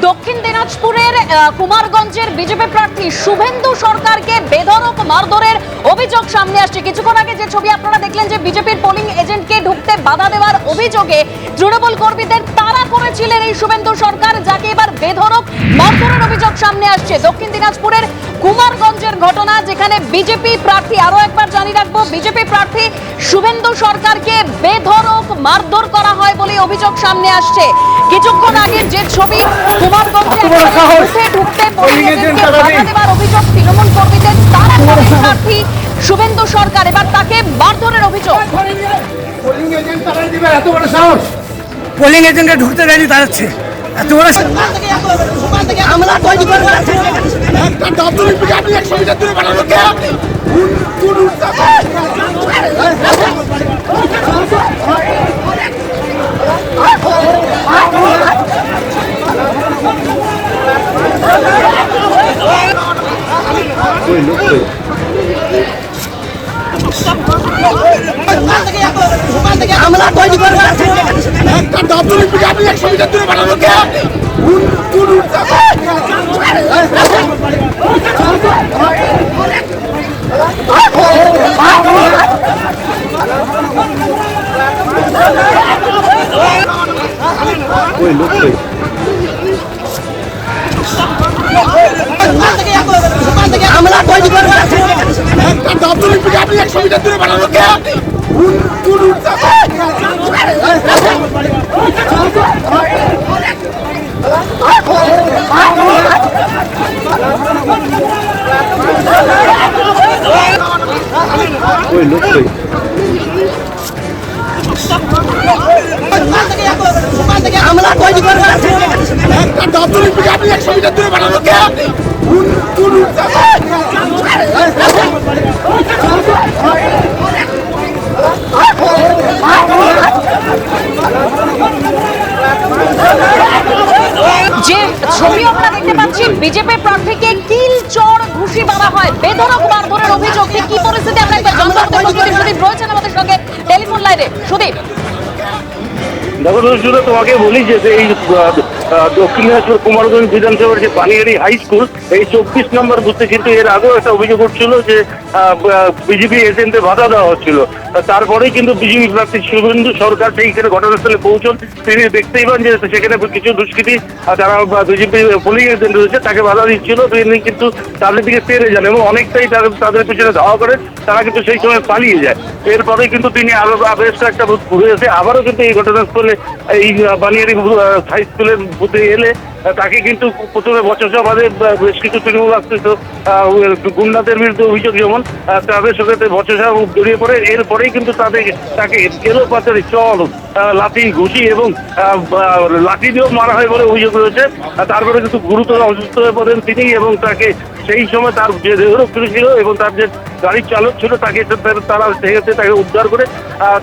দক্ষিণ দিনাজপুরের কুমারগঞ্জের বিজেপি প্রার্থী শুভেন্দু সরকারকে বেধড়ক মারধরের অভিযোগ সামনে আসছে। কিছুক্ষণ আগে যে ছবি আপনারা দেখলেন, যে বিজেপির পোলিং এজেন্টকে ঢুকতে বাধা দেওয়ার অভিযোগে তৃণমূল কর্মীদের তাড়া করেছিলেন এই শুভেন্দু সরকার, যাকে এবার বেধড়ক মারধরের অভিযোগ সামনে আসছে। দক্ষিণ দিনাজপুরের কুমারগঞ্জের ঘটনা, যেখানে বিজেপি প্রার্থী, আরো একবার জানিয়ে রাখবো, বিজেপি প্রার্থী শুভেন্দু সরকারকে বেধড়ক মারধর করা হয় বলে অভিযোগ সামনে আসছে। কিছুক্ষণ আগে যে ছবি, কুমারগঞ্জে ঢুকতে বাধা দেওয়ার অভিযোগ তৃণমূল কর্মীদের, তারা প্রার্থী শুভেন্দু সরকার, এবার তাকে মারধরের অভিযোগ। পোলিং এজেন্টে ঢুকতে দেয়নি, তাড়াচ্ছে। এত বড় আমরা তৈরি করব একটা ডব্লিউপি আপনি 100 মিটার দূরে বানানো কে কোন আমরা তৈরি করব একটা ডব্লিউপি আপনি 100 মিটার দূরে বানানো কে কোন আমরা তৈরি করব একটা ডব্লিউপি আপনি 100 মিটার দূরে বানানো কে কোন আমরা তৈরি করব একটা ডব্লিউপি আপনি 100 মিটার দূরে বানানো কে কোন যে ছবি আমরা দেখতে পাচ্ছি, বিজেপি প্রার্থীকে কিল চড় ঘুষি মারা হয়, বেধড়ক মারধরের অভিযোগ। কি পরিস্থিতি আমরা একবার জানতে সুদীপ রয়েছেন আমাদের সঙ্গে টেলিফোন লাইনে। সুদীপ, দেখো শুধু তোমাকে বলি যে এই দক্ষিণ দিনাজপুর কুমারগঞ্জ বিধানসভার যে পানিয়ারি হাই স্কুল, এই 24 নম্বর বুথে কিন্তু এর আগেও একটা অভিযোগ উঠছিল যে বিজেপি এজেন্টে বাধা দেওয়া হচ্ছিল। তারপরেই কিন্তু বিজেপি প্রার্থী শুভেন্দু সরকার সেইখানে ঘটনাস্থলে পৌঁছন। তিনি দেখতেই পান যে সেখানে কিছু দুষ্কৃতী, যারা বিজেপি পোলিং এজেন্ট রয়েছে, তাকে বাধা দিচ্ছিল। তিনি কিন্তু তাদের দিকে তেড়ে যান এবং অনেকটাই তাদের পিছনে ধাওয়া করে। তারা কিন্তু সেই সময় পালিয়ে যায়। এরপরে কিন্তু তিনি আরো বেশ কয়েকটা বুথ ঘুরে এসে আবারও কিন্তু এই ঘটনাস্থলে, এই বানিয়ারি হাই স্কুলের বুথে এলে তাকে কিন্তু প্রথমে বচসা বাদে বেশ কিছু তৃণমূল আশ্রিত গুন্ডাদের বিরুদ্ধে অভিযোগ, যেমন তাদের সাথে বচসা জড়িয়ে পড়ে। এরপরেই কিন্তু তাকে এলো পাচারি, চল, লাঠি, ঘুষি এবং লাঠি দিয়েও মারা হয় বলে অভিযোগ রয়েছে। তারপরে কিন্তু গুরুতর অসুস্থ হয়ে পড়েন তিনি এবং তাকে সেই সময় তার যে দেহরক্ষী ছিল এবং তার যে গাড়ির চালক ছিল, তারা তাকে উদ্ধার করে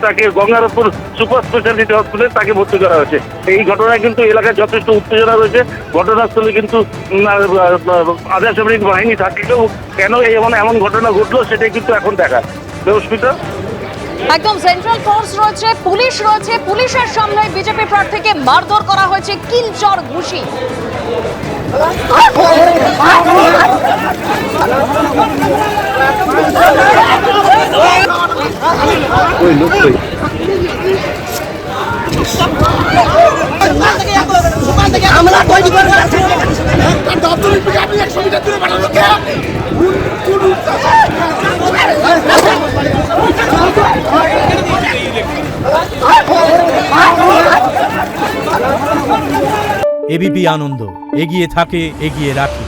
তাকে গঙ্গারামপুর সুপার স্পেশালিটি হসপিটালে তাকে ভর্তি করা হয়েছে। এই ঘটনায় কিন্তু এলাকায় যথেষ্ট উত্তেজনা রয়েছে। ঘটনাস্থলে কিন্তু আধা সামরিক বাহিনী থাকলেও কেন এমন ঘটনা ঘটলো সেটাই কিন্তু এখন দেখা। দেবস্মিতা, একদম সেন্ট্রাল ফোর্স রয়েছে, পুলিশ রয়েছে, পুলিশের সামনে বিজেপি প্রার্থীকে মারধর করা হয়েছে কিল চড় ঘুষি। আমরা তৈরি করব একটা ডব্লিউপি আপনি 100 মিটার দূরে বানানো কে কোন এবিপি আনন্দ, এগিয়ে থাকে, এগিয়ে রাখে।